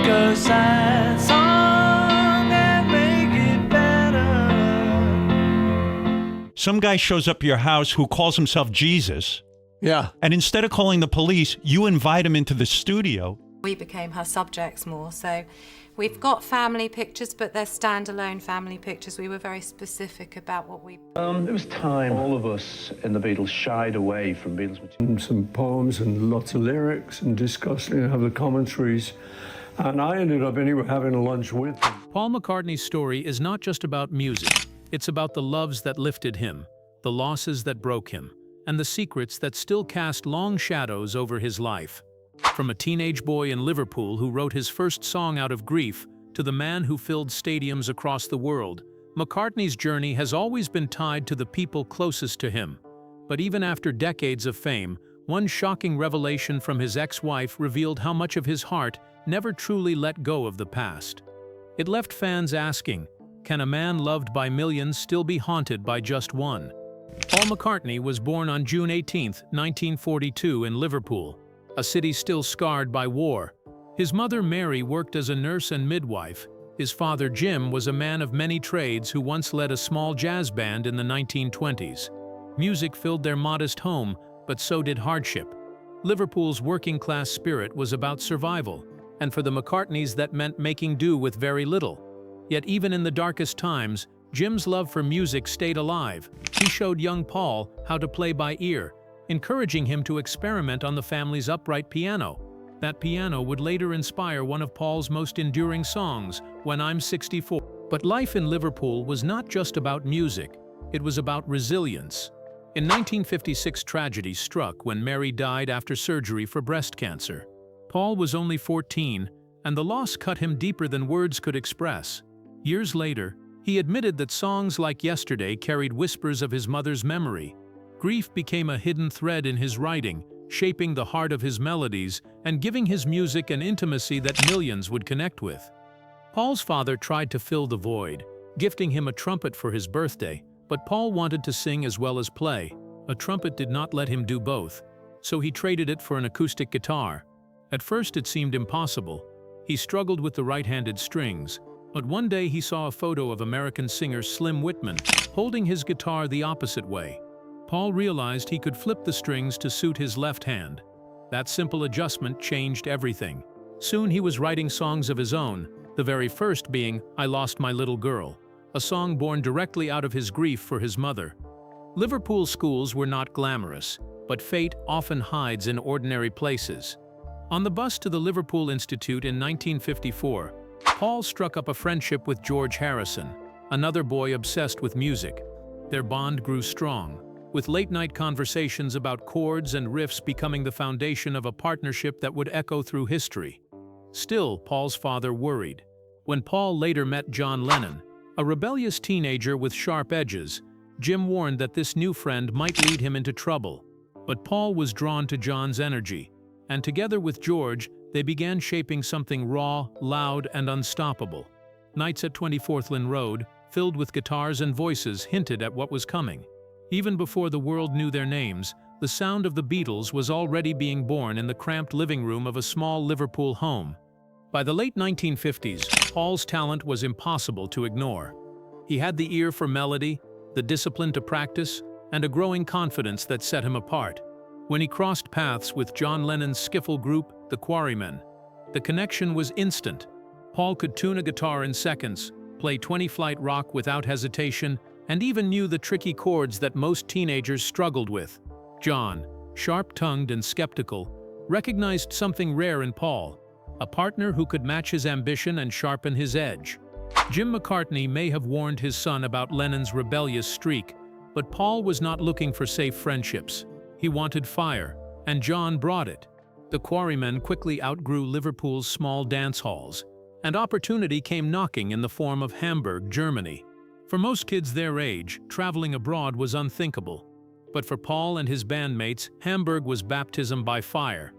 Take a sad song and make it better. Some guy shows up at your house who calls himself Jesus. Yeah. And instead of calling the police, you invite him into the studio. We became her subjects more, so we've got family pictures, but they're standalone family pictures. We were very specific about what we... There was time all of us in the Beatles shied away from Beatles material. Some poems and lots of lyrics and discussing, have the commentaries. And I ended up anyway having a lunch with him. Paul McCartney's story is not just about music. It's about the loves that lifted him, the losses that broke him, and the secrets that still cast long shadows over his life. From a teenage boy in Liverpool who wrote his first song out of grief to the man who filled stadiums across the world, McCartney's journey has always been tied to the people closest to him. But even after decades of fame, one shocking revelation from his ex-wife revealed how much of his heart never truly let go of the past. It left fans asking, can a man loved by millions still be haunted by just one? Paul McCartney was born on June 18, 1942 in Liverpool, a city still scarred by war. His mother Mary worked as a nurse and midwife. His father Jim was a man of many trades who once led a small jazz band in the 1920s. Music filled their modest home, but so did hardship. Liverpool's working-class spirit was about survival, and for the McCartneys that meant making do with very little. Yet even in the darkest times, Jim's love for music stayed alive. He showed young Paul how to play by ear, encouraging him to experiment on the family's upright piano. That piano would later inspire one of Paul's most enduring songs, When I'm 64. But life in Liverpool was not just about music, it was about resilience. In 1956, tragedy struck when Mary died after surgery for breast cancer. Paul was only 14, and the loss cut him deeper than words could express. Years later, he admitted that songs like Yesterday carried whispers of his mother's memory. Grief became a hidden thread in his writing, shaping the heart of his melodies and giving his music an intimacy that millions would connect with. Paul's father tried to fill the void, gifting him a trumpet for his birthday, but Paul wanted to sing as well as play. A trumpet did not let him do both, so he traded it for an acoustic guitar. At first it seemed impossible. He struggled with the right-handed strings, but one day he saw a photo of American singer Slim Whitman holding his guitar the opposite way. Paul realized he could flip the strings to suit his left hand. That simple adjustment changed everything. Soon he was writing songs of his own, the very first being I Lost My Little Girl, a song born directly out of his grief for his mother. Liverpool schools were not glamorous, but fate often hides in ordinary places. On the bus to the Liverpool Institute in 1954, Paul struck up a friendship with George Harrison, another boy obsessed with music. Their bond grew strong, with late-night conversations about chords and riffs becoming the foundation of a partnership that would echo through history. Still, Paul's father worried. When Paul later met John Lennon, a rebellious teenager with sharp edges, Jim warned that this new friend might lead him into trouble. But Paul was drawn to John's energy, and together with George, they began shaping something raw, loud, and unstoppable. Nights at 24th Lynn Road, filled with guitars and voices, hinted at what was coming. Even before the world knew their names, the sound of the Beatles was already being born in the cramped living room of a small Liverpool home. By the late 1950s, Paul's talent was impossible to ignore. He had the ear for melody, the discipline to practice, and a growing confidence that set him apart. When he crossed paths with John Lennon's skiffle group, the Quarrymen, the connection was instant. Paul could tune a guitar in seconds, play 20-flight rock without hesitation, and even knew the tricky chords that most teenagers struggled with. John, sharp-tongued and skeptical, recognized something rare in Paul, a partner who could match his ambition and sharpen his edge. Jim McCartney may have warned his son about Lennon's rebellious streak, but Paul was not looking for safe friendships. He wanted fire, and John brought it. The Quarrymen quickly outgrew Liverpool's small dance halls, and opportunity came knocking in the form of Hamburg, Germany. For most kids their age, traveling abroad was unthinkable. But for Paul and his bandmates, Hamburg was baptism by fire.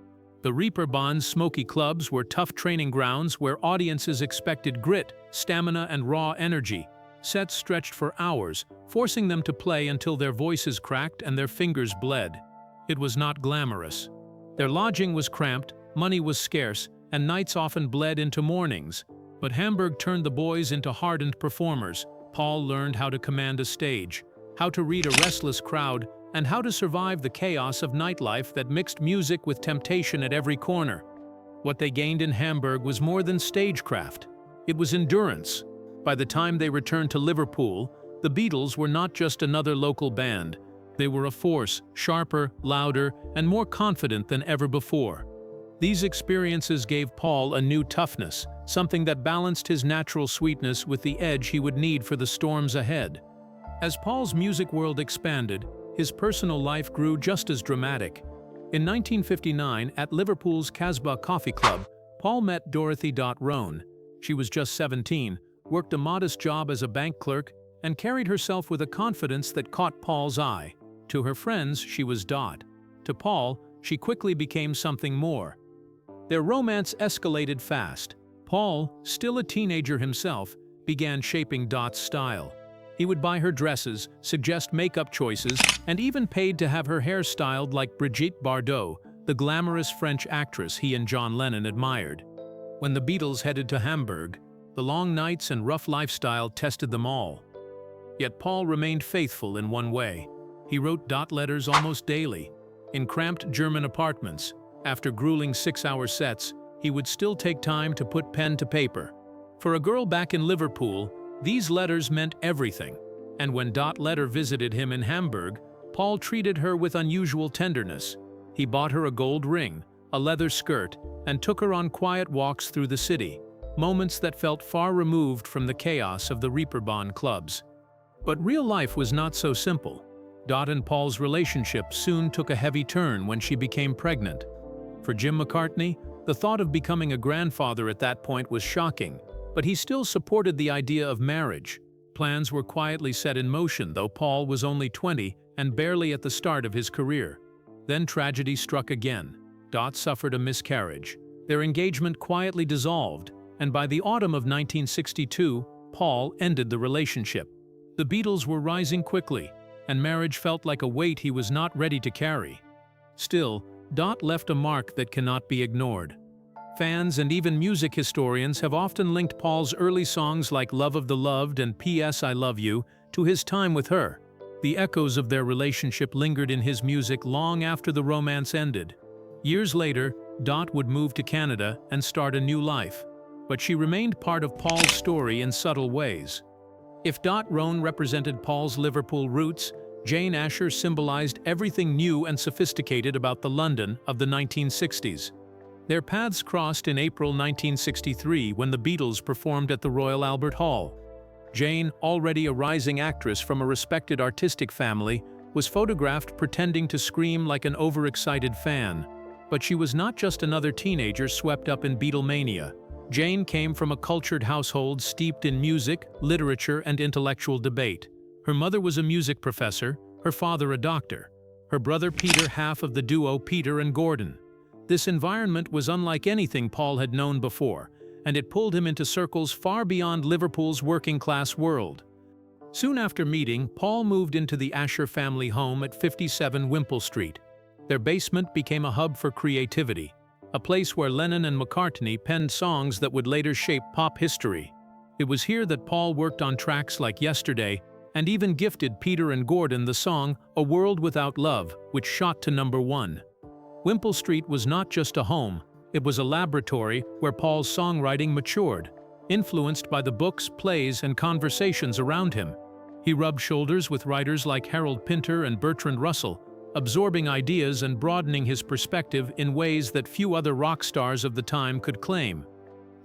The Reeperbahn smoky clubs were tough training grounds where audiences expected grit, stamina, and raw energy. Sets stretched for hours, forcing them to play until their voices cracked and their fingers bled. It was not glamorous. Their lodging was cramped, money was scarce, and nights often bled into mornings. But Hamburg turned the boys into hardened performers. Paul learned how to command a stage, how to read a restless crowd, and how to survive the chaos of nightlife that mixed music with temptation at every corner. What they gained in Hamburg was more than stagecraft. It was endurance. By the time they returned to Liverpool, the Beatles were not just another local band. They were a force, sharper, louder, and more confident than ever before. These experiences gave Paul a new toughness, something that balanced his natural sweetness with the edge he would need for the storms ahead. As Paul's music world expanded, his personal life grew just as dramatic. In 1959, at Liverpool's Casbah Coffee Club, Paul met Dorothy Rhone. She was just 17, worked a modest job as a bank clerk, and carried herself with a confidence that caught Paul's eye. To her friends, she was Dot. To Paul, she quickly became something more. Their romance escalated fast. Paul, still a teenager himself, began shaping Dot's style. He would buy her dresses, suggest makeup choices, and even paid to have her hair styled like Brigitte Bardot, the glamorous French actress he and John Lennon admired. When the Beatles headed to Hamburg, the long nights and rough lifestyle tested them all. Yet Paul remained faithful in one way. He wrote Dot letters almost daily. In cramped German apartments, after grueling 6-hour sets, he would still take time to put pen to paper. For a girl back in Liverpool, these letters meant everything. And when Dot later visited him in Hamburg, Paul treated her with unusual tenderness. He bought her a gold ring, a leather skirt, and took her on quiet walks through the city, moments that felt far removed from the chaos of the Reeperbahn clubs. But real life was not so simple. Dot and Paul's relationship soon took a heavy turn when she became pregnant. For Jim McCartney, the thought of becoming a grandfather at that point was shocking, but he still supported the idea of marriage. Plans were quietly set in motion, though Paul was only 20 and barely at the start of his career. Then tragedy struck again. Dot suffered a miscarriage. Their engagement quietly dissolved, and by the autumn of 1962, Paul ended the relationship. The Beatles were rising quickly, and marriage felt like a weight he was not ready to carry. Still, Dot left a mark that cannot be ignored. Fans and even music historians have often linked Paul's early songs like Love of the Loved and P.S. I Love You to his time with her. The echoes of their relationship lingered in his music long after the romance ended. Years later, Dot would move to Canada and start a new life, but she remained part of Paul's story in subtle ways. If Rhone represented Paul's Liverpool roots, Jane Asher symbolized everything new and sophisticated about the London of the 1960s. Their paths crossed in April 1963 when the Beatles performed at the Royal Albert Hall. Jane, already a rising actress from a respected artistic family, was photographed pretending to scream like an overexcited fan. But she was not just another teenager swept up in Beatlemania. Jane came from a cultured household steeped in music, literature, and intellectual debate. Her mother was a music professor, her father a doctor. Her brother Peter, half of the duo Peter and Gordon. This environment was unlike anything Paul had known before, and it pulled him into circles far beyond Liverpool's working-class world. Soon after meeting, Paul moved into the Asher family home at 57 Wimpole Street. Their basement became a hub for creativity, a place where Lennon and McCartney penned songs that would later shape pop history. It was here that Paul worked on tracks like Yesterday and even gifted Peter and Gordon the song A World Without Love, which shot to #1. Wimpole Street was not just a home, it was a laboratory where Paul's songwriting matured, influenced by the books, plays, and conversations around him. He rubbed shoulders with writers like Harold Pinter and Bertrand Russell, absorbing ideas and broadening his perspective in ways that few other rock stars of the time could claim.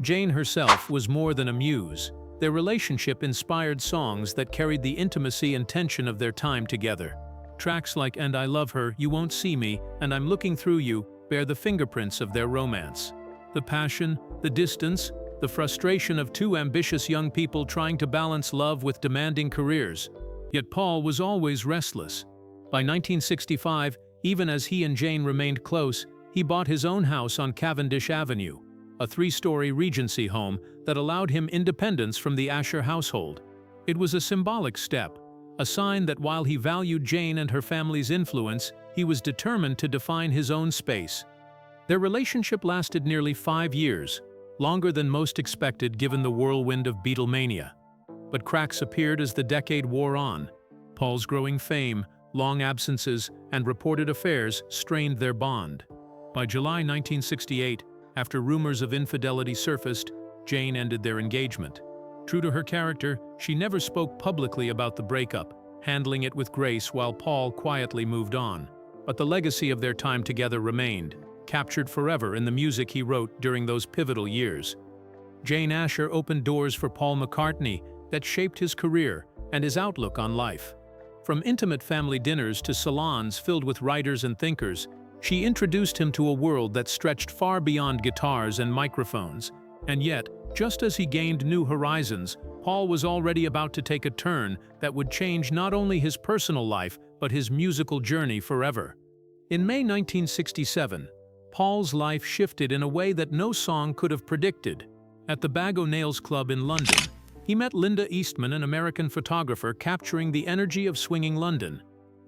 Jane herself was more than a muse. Their relationship inspired songs that carried the intimacy and tension of their time together. Tracks like And I Love Her, You Won't See Me, and I'm Looking Through You bear the fingerprints of their romance. The passion, the distance, the frustration of two ambitious young people trying to balance love with demanding careers. Yet Paul was always restless. By 1965, even as he and Jane remained close, he bought his own house on Cavendish Avenue, a 3-story Regency home that allowed him independence from the Asher household. It was a symbolic step, a sign that while he valued Jane and her family's influence, he was determined to define his own space. Their relationship lasted nearly 5 years, longer than most expected given the whirlwind of Beatlemania. But cracks appeared as the decade wore on. Paul's growing fame, long absences, and reported affairs strained their bond. By July 1968, after rumors of infidelity surfaced, Jane ended their engagement. True to her character, she never spoke publicly about the breakup, handling it with grace while Paul quietly moved on. But the legacy of their time together remained, captured forever in the music he wrote during those pivotal years. Jane Asher opened doors for Paul McCartney that shaped his career and his outlook on life. From intimate family dinners to salons filled with writers and thinkers, she introduced him to a world that stretched far beyond guitars and microphones. And yet, just as he gained new horizons, Paul was already about to take a turn that would change not only his personal life, but his musical journey forever. In May 1967, Paul's life shifted in a way that no song could have predicted. At the Bag O' Nails Club in London, he met Linda Eastman, an American photographer capturing the energy of swinging London.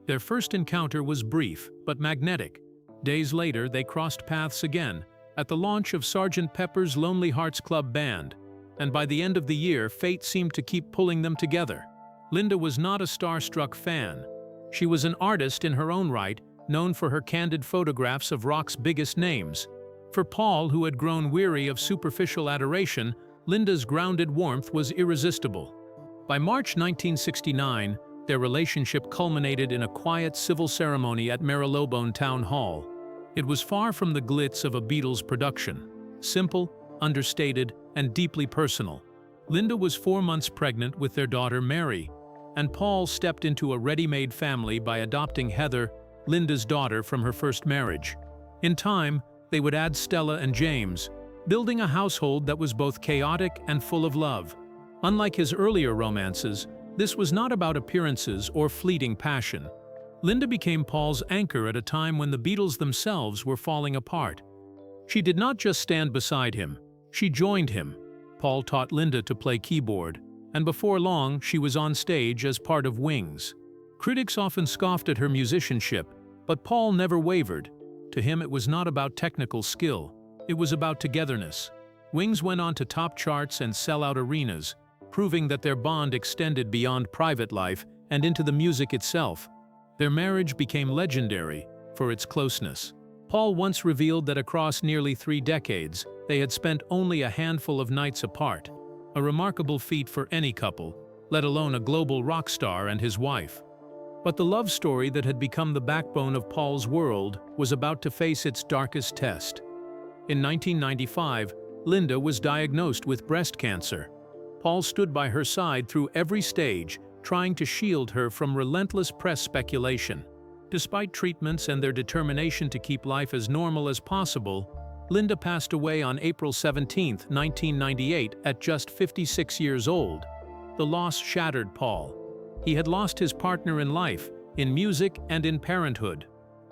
Their first encounter was brief, but magnetic. Days later, they crossed paths again, at the launch of Sgt. Pepper's Lonely Hearts Club Band, and by the end of the year, fate seemed to keep pulling them together. Linda was not a starstruck fan. She was an artist in her own right, known for her candid photographs of rock's biggest names. For Paul, who had grown weary of superficial adoration, Linda's grounded warmth was irresistible. By March 1969, their relationship culminated in a quiet civil ceremony at Marylebone Town Hall. It was far from the glitz of a Beatles production. Simple, understated, and deeply personal. Linda was 4 months pregnant with their daughter Mary, and Paul stepped into a ready-made family by adopting Heather, Linda's daughter from her first marriage. In time, they would add Stella and James, building a household that was both chaotic and full of love. Unlike his earlier romances, this was not about appearances or fleeting passion. Linda became Paul's anchor at a time when the Beatles themselves were falling apart. She did not just stand beside him, she joined him. Paul taught Linda to play keyboard, and before long she was on stage as part of Wings. Critics often scoffed at her musicianship, but Paul never wavered. To him it was not about technical skill, it was about togetherness. Wings went on to top charts and sell out arenas, proving that their bond extended beyond private life and into the music itself. Their marriage became legendary for its closeness. Paul once revealed that across nearly 3 decades, they had spent only a handful of nights apart, a remarkable feat for any couple, let alone a global rock star and his wife. But the love story that had become the backbone of Paul's world was about to face its darkest test. In 1995, Linda was diagnosed with breast cancer. Paul stood by her side through every stage, trying to shield her from relentless press speculation. Despite treatments and their determination to keep life as normal as possible, Linda passed away on April 17, 1998, at just 56 years old. The loss shattered Paul. He had lost his partner in life, in music and in parenthood.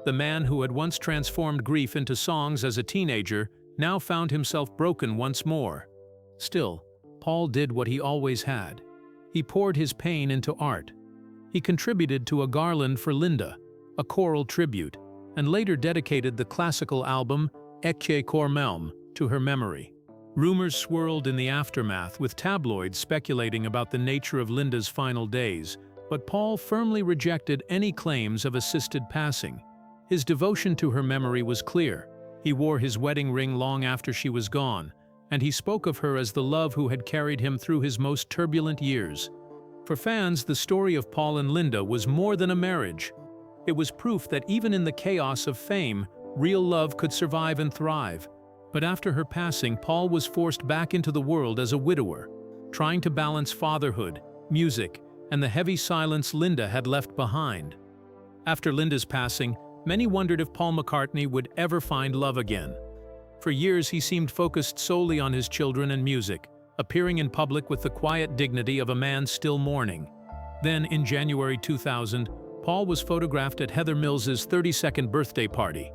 The man who had once transformed grief into songs as a teenager now found himself broken once more. Still, Paul did what he always had. He poured his pain into art. He contributed to a garland for Linda, a choral tribute, and later dedicated the classical album Ecce Cor Melm to her memory. Rumors swirled in the aftermath, with tabloids speculating about the nature of Linda's final days, but Paul firmly rejected any claims of assisted passing. His devotion to her memory was clear. He wore his wedding ring long after she was gone, and he spoke of her as the love who had carried him through his most turbulent years. For fans, the story of Paul and Linda was more than a marriage. It was proof that even in the chaos of fame, real love could survive and thrive. But after her passing, Paul was forced back into the world as a widower, trying to balance fatherhood, music, and the heavy silence Linda had left behind. After Linda's passing, many wondered if Paul McCartney would ever find love again. For years, he seemed focused solely on his children and music, appearing in public with the quiet dignity of a man still mourning. Then, in January 2000, Paul was photographed at Heather Mills's 32nd birthday party.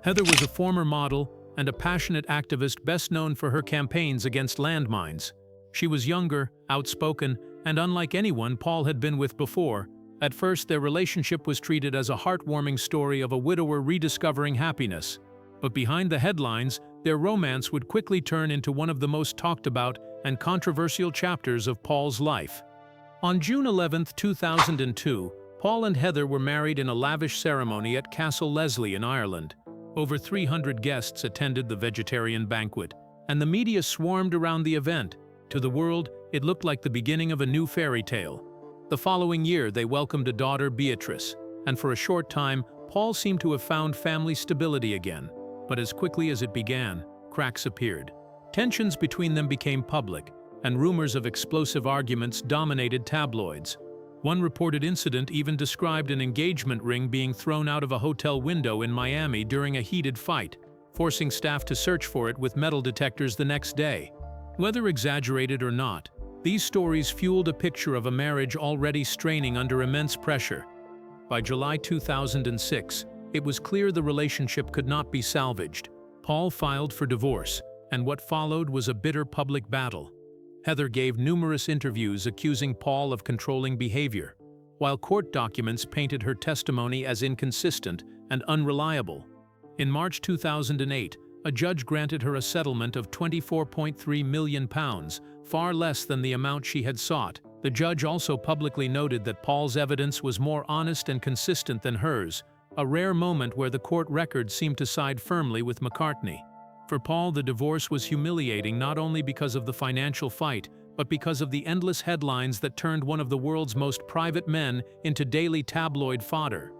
Heather was a former model and a passionate activist best known for her campaigns against landmines. She was younger, outspoken, and unlike anyone Paul had been with before. At first, their relationship was treated as a heartwarming story of a widower rediscovering happiness. But behind the headlines, their romance would quickly turn into one of the most talked about and controversial chapters of Paul's life. On June 11, 2002, Paul and Heather were married in a lavish ceremony at Castle Leslie in Ireland. Over 300 guests attended the vegetarian banquet, and the media swarmed around the event. To the world, it looked like the beginning of a new fairy tale. The following year, they welcomed a daughter, Beatrice, and for a short time, Paul seemed to have found family stability again. But as quickly as it began, cracks appeared. Tensions between them became public, and rumors of explosive arguments dominated tabloids. One reported incident even described an engagement ring being thrown out of a hotel window in Miami during a heated fight, forcing staff to search for it with metal detectors the next day. Whether exaggerated or not, these stories fueled a picture of a marriage already straining under immense pressure. By July 2006, it was clear the relationship could not be salvaged. Paul filed for divorce, and what followed was a bitter public battle. Heather gave numerous interviews accusing Paul of controlling behavior, while court documents painted her testimony as inconsistent and unreliable. In March 2008, a judge granted her a settlement of £24.3 million, far less than the amount she had sought. The judge also publicly noted that Paul's evidence was more honest and consistent than hers, a rare moment where the court record seemed to side firmly with McCartney. For Paul, the divorce was humiliating not only because of the financial fight, but because of the endless headlines that turned one of the world's most private men into daily tabloid fodder.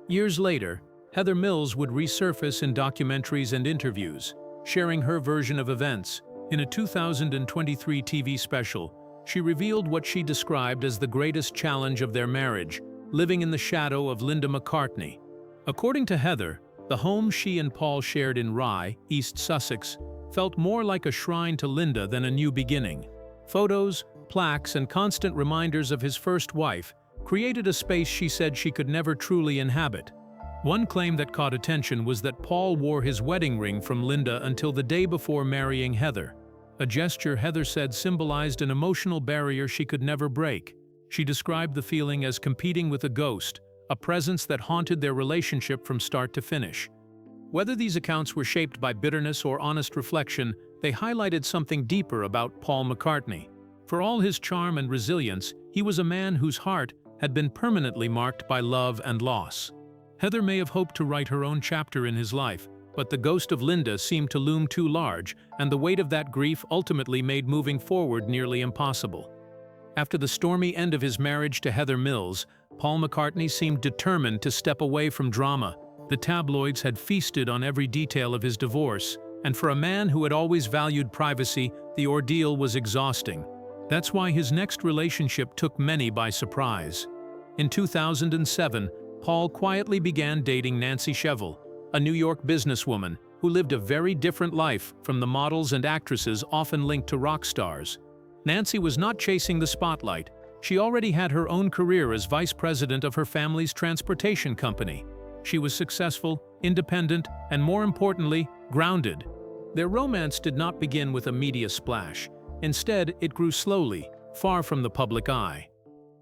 Years later, Heather Mills would resurface in documentaries and interviews, sharing her version of events. In a 2023 TV special, she revealed what she described as the greatest challenge of their marriage, living in the shadow of Linda McCartney. According to Heather, the home she and Paul shared in Rye, East Sussex, felt more like a shrine to Linda than a new beginning. Photos, plaques, and constant reminders of his first wife created a space she said she could never truly inhabit. One claim that caught attention was that Paul wore his wedding ring from Linda until the day before marrying Heather, a gesture Heather said symbolized an emotional barrier she could never break. She described the feeling as competing with a ghost, a presence that haunted their relationship from start to finish. Whether these accounts were shaped by bitterness or honest reflection, they highlighted something deeper about Paul McCartney. For all his charm and resilience, he was a man whose heart had been permanently marked by love and loss. Heather may have hoped to write her own chapter in his life, but the ghost of Linda seemed to loom too large, and the weight of that grief ultimately made moving forward nearly impossible. After the stormy end of his marriage to Heather Mills, Paul McCartney seemed determined to step away from drama. The tabloids had feasted on every detail of his divorce, and for a man who had always valued privacy, the ordeal was exhausting. That's why his next relationship took many by surprise. In 2007, Paul quietly began dating Nancy Shevell, a New York businesswoman who lived a very different life from the models and actresses often linked to rock stars. Nancy was not chasing the spotlight. She already had her own career as vice president of her family's transportation company. She was successful, independent, and more importantly, grounded. Their romance did not begin with a media splash. Instead, it grew slowly, far from the public eye.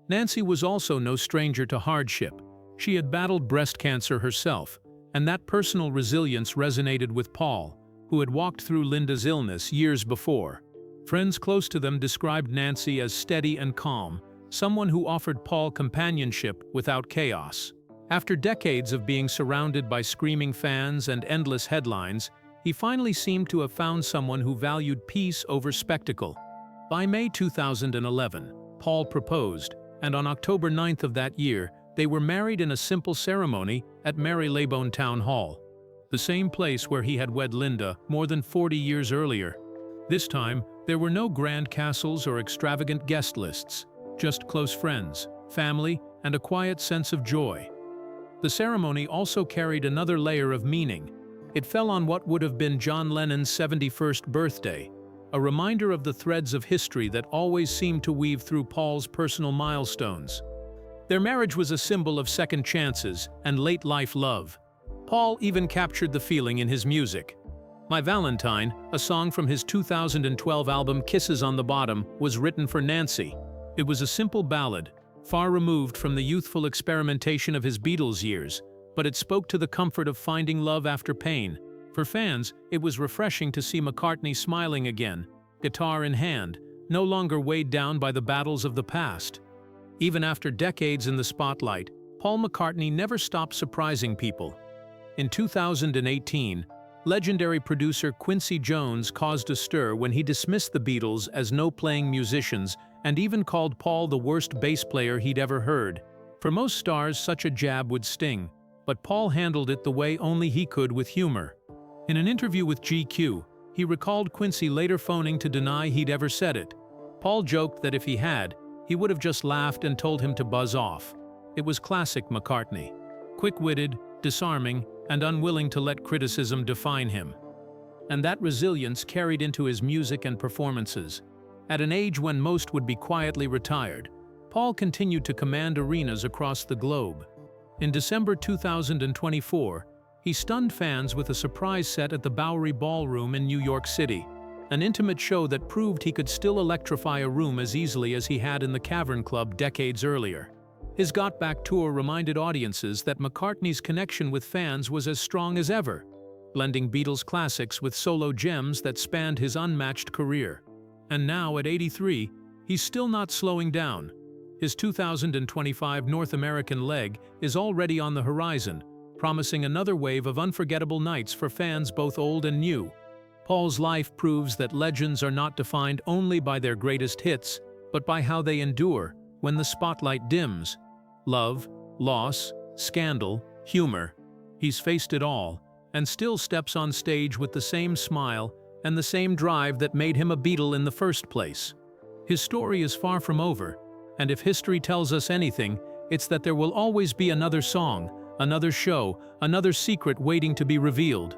Nancy was also no stranger to hardship. She had battled breast cancer herself, and that personal resilience resonated with Paul, who had walked through Linda's illness years before. Friends close to them described Nancy as steady and calm, someone who offered Paul companionship without chaos. After decades of being surrounded by screaming fans and endless headlines, he finally seemed to have found someone who valued peace over spectacle. By May 2011, Paul proposed, and on October 9th of that year, they were married in a simple ceremony at Marylebone Town Hall, the same place where he had wed Linda more than 40 years earlier. This time, there were no grand castles or extravagant guest lists, just close friends, family, and a quiet sense of joy. The ceremony also carried another layer of meaning. It fell on what would have been John Lennon's 71st birthday, a reminder of the threads of history that always seemed to weave through Paul's personal milestones. Their marriage was a symbol of second chances and late-life love. Paul even captured the feeling in his music. My Valentine, a song from his 2012 album Kisses on the Bottom, was written for Nancy. It was a simple ballad, far removed from the youthful experimentation of his Beatles years, but it spoke to the comfort of finding love after pain, For fans, it was refreshing to see McCartney smiling again, guitar in hand, no longer weighed down by the battles of the past. Even after decades in the spotlight, Paul McCartney never stopped surprising people. In 2018, legendary producer Quincy Jones caused a stir when he dismissed the Beatles as no-playing musicians and even called Paul the worst bass player he'd ever heard. For most stars, such a jab would sting, but Paul handled it the way only he could, with humor. In an interview with GQ, he recalled Quincy later phoning to deny he'd ever said it. Paul joked that if he had, he would have just laughed and told him to buzz off. It was classic McCartney. Quick-witted, disarming, and unwilling to let criticism define him. And that resilience carried into his music and performances. At an age when most would be quietly retired, Paul continued to command arenas across the globe. In December 2024, he stunned fans with a surprise set at the Bowery Ballroom in New York City, an intimate show that proved he could still electrify a room as easily as he had in the Cavern Club decades earlier. His Got Back tour reminded audiences that McCartney's connection with fans was as strong as ever, blending Beatles classics with solo gems that spanned his unmatched career. And now, at 83, he's still not slowing down. His 2025 North American leg is already on the horizon, promising another wave of unforgettable nights for fans both old and new. Paul's life proves that legends are not defined only by their greatest hits, but by how they endure when the spotlight dims. Love, loss, scandal, humor. He's faced it all, and still steps on stage with the same smile and the same drive that made him a Beatle in the first place. His story is far from over, and if history tells us anything, it's that there will always be another song, another show, another secret waiting to be revealed.